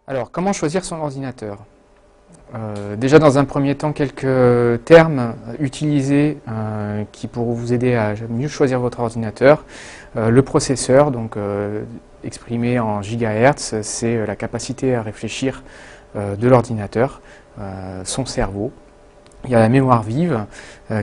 Alors, comment choisir son ordinateur? Déjà, dans un premier temps, quelques termes utilisés qui pourront vous aider à mieux choisir votre ordinateur. Le processeur, donc exprimé en gigahertz, c'est la capacité à réfléchir de l'ordinateur, son cerveau. Il y a la mémoire vive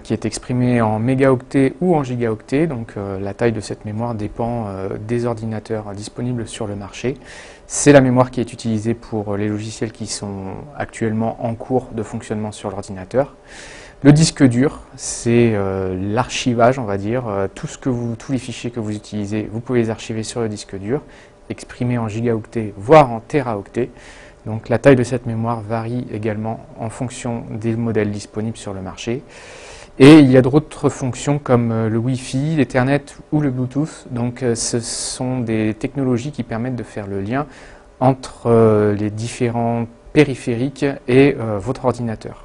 qui est exprimée en mégaoctets ou en gigaoctets, donc la taille de cette mémoire dépend des ordinateurs disponibles sur le marché. C'est la mémoire qui est utilisée pour les logiciels qui sont actuellement en cours de fonctionnement sur l'ordinateur. Le disque dur, c'est l'archivage, on va dire. Tous les fichiers que vous utilisez, vous pouvez les archiver sur le disque dur, exprimés en gigaoctets, voire en téraoctets. Donc la taille de cette mémoire varie également en fonction des modèles disponibles sur le marché. Et il y a d'autres fonctions comme le Wi-Fi, l'Ethernet ou le Bluetooth. Donc ce sont des technologies qui permettent de faire le lien entre les différents périphériques et votre ordinateur.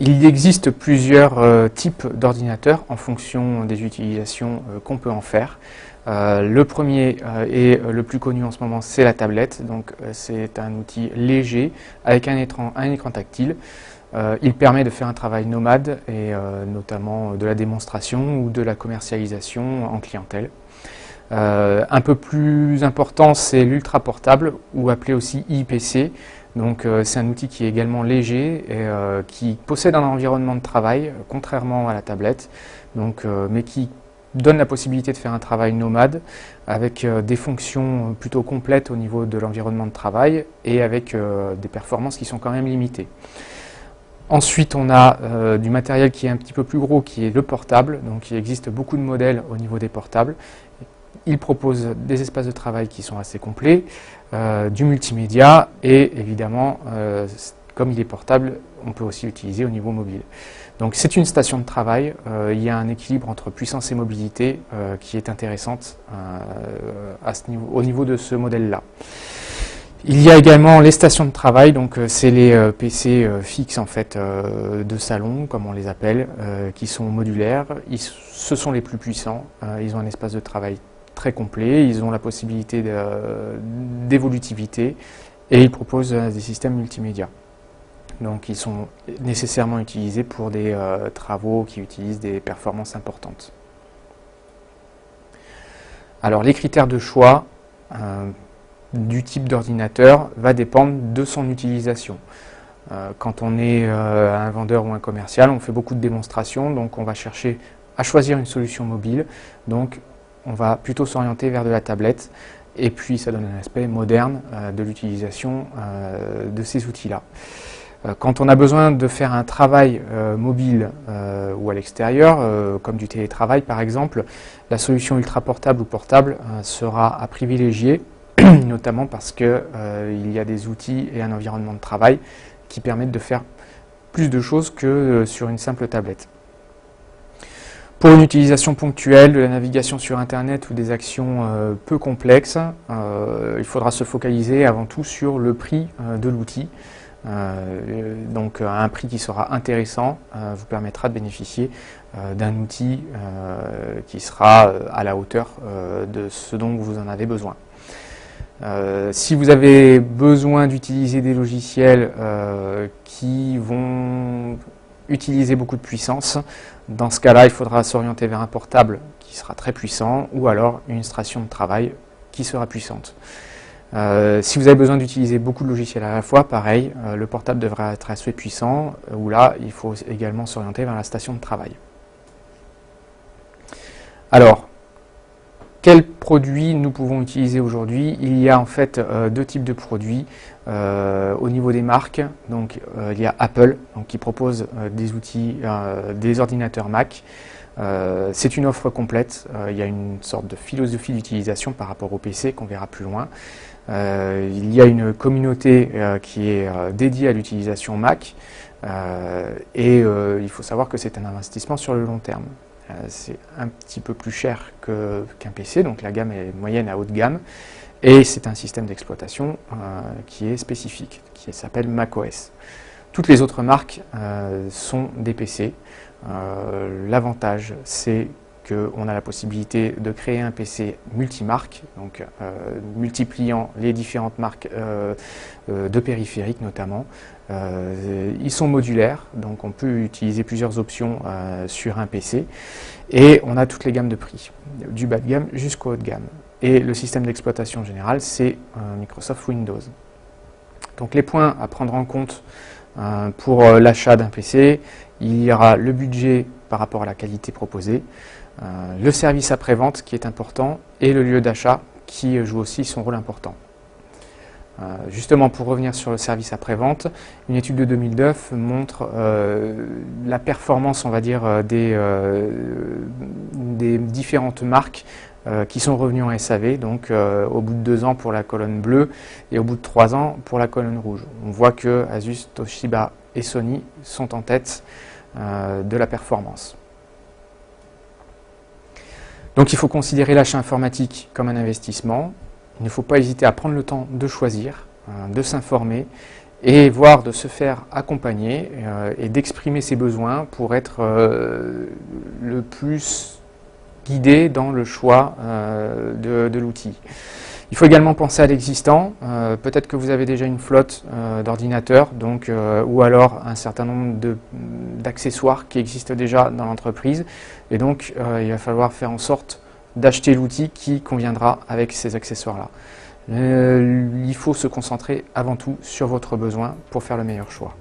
Il existe plusieurs types d'ordinateurs en fonction des utilisations qu'on peut en faire. Le premier et le plus connu en ce moment, c'est la tablette. Donc c'est un outil léger avec un écran tactile. Il permet de faire un travail nomade et notamment de la démonstration ou de la commercialisation en clientèle. Un peu plus important, c'est l'ultra portable ou appelé aussi IPC. Donc c'est un outil qui est également léger et qui possède un environnement de travail, contrairement à la tablette, mais qui donne la possibilité de faire un travail nomade avec des fonctions plutôt complètes au niveau de l'environnement de travail et avec des performances qui sont quand même limitées. Ensuite, on a du matériel qui est un petit peu plus gros, qui est le portable. Donc il existe beaucoup de modèles au niveau des portables. Il propose des espaces de travail qui sont assez complets, du multimédia et évidemment, comme il est portable, on peut aussi l'utiliser au niveau mobile. Donc c'est une station de travail, il y a un équilibre entre puissance et mobilité qui est intéressante au niveau de ce modèle-là. Il y a également les stations de travail, donc c'est les PC fixes en fait de salon, comme on les appelle, qui sont modulaires. Ce sont les plus puissants, ils ont un espace de travail très complet, ils ont la possibilité d'évolutivité et ils proposent des systèmes multimédia. Donc ils sont nécessairement utilisés pour des travaux qui utilisent des performances importantes. Alors les critères de choix du type d'ordinateur va dépendre de son utilisation. Quand on est un vendeur ou un commercial, on fait beaucoup de démonstrations, donc on va chercher à choisir une solution mobile. Donc on va plutôt s'orienter vers de la tablette et puis ça donne un aspect moderne de l'utilisation de ces outils-là. Quand on a besoin de faire un travail mobile ou à l'extérieur, comme du télétravail par exemple, la solution ultra portable ou portable sera à privilégier, notamment parce qu'il y a des outils et un environnement de travail qui permettent de faire plus de choses que sur une simple tablette. Pour une utilisation ponctuelle, de la navigation sur Internet ou des actions peu complexes, il faudra se focaliser avant tout sur le prix de l'outil. Donc un prix qui sera intéressant vous permettra de bénéficier d'un outil qui sera à la hauteur de ce dont vous en avez besoin. Si vous avez besoin d'utiliser des logiciels qui vont utiliser beaucoup de puissance, dans ce cas-là, il faudra s'orienter vers un portable qui sera très puissant ou alors une station de travail qui sera puissante. Si vous avez besoin d'utiliser beaucoup de logiciels à la fois, pareil, le portable devra être assez puissant, où là, il faut également s'orienter vers la station de travail. Alors, quels produits nous pouvons utiliser aujourd'hui? Il y a en fait deux types de produits au niveau des marques. Donc, il y a Apple qui propose des outils, des ordinateurs Mac. C'est une offre complète, il y a une sorte de philosophie d'utilisation par rapport au PC qu'on verra plus loin. Il y a une communauté qui est dédiée à l'utilisation Mac et il faut savoir que c'est un investissement sur le long terme. C'est un petit peu plus cher qu'un PC, donc la gamme est moyenne à haute gamme et c'est un système d'exploitation qui est spécifique, qui s'appelle macOS. Toutes les autres marques sont des PC. L'avantage, c'est qu'on a la possibilité de créer un PC multimarque, donc multipliant les différentes marques de périphériques notamment. Ils sont modulaires, donc on peut utiliser plusieurs options sur un PC, et on a toutes les gammes de prix, du bas de gamme jusqu'au haut de gamme. Et le système d'exploitation général, c'est Microsoft Windows. Donc les points à prendre en compte pour l'achat d'un PC, il y aura le budget par rapport à la qualité proposée, le service après-vente qui est important, et le lieu d'achat qui joue aussi son rôle important. Justement, pour revenir sur le service après-vente, une étude de 2009 montre la performance, on va dire, des différentes marques qui sont revenues en SAV, donc au bout de 2 ans pour la colonne bleue et au bout de 3 ans pour la colonne rouge. On voit que Asus, Toshiba et Sony sont en tête de la performance. Donc il faut considérer l'achat informatique comme un investissement. Il ne faut pas hésiter à prendre le temps de choisir, de s'informer et voire de se faire accompagner et d'exprimer ses besoins pour être le plus guidé dans le choix de l'outil. Il faut également penser à l'existant. Peut-être que vous avez déjà une flotte d'ordinateurs, ou alors un certain nombre d'accessoires qui existent déjà dans l'entreprise. Et donc, il va falloir faire en sorte d'acheter l'outil qui conviendra avec ces accessoires-là. Il faut se concentrer avant tout sur votre besoin pour faire le meilleur choix.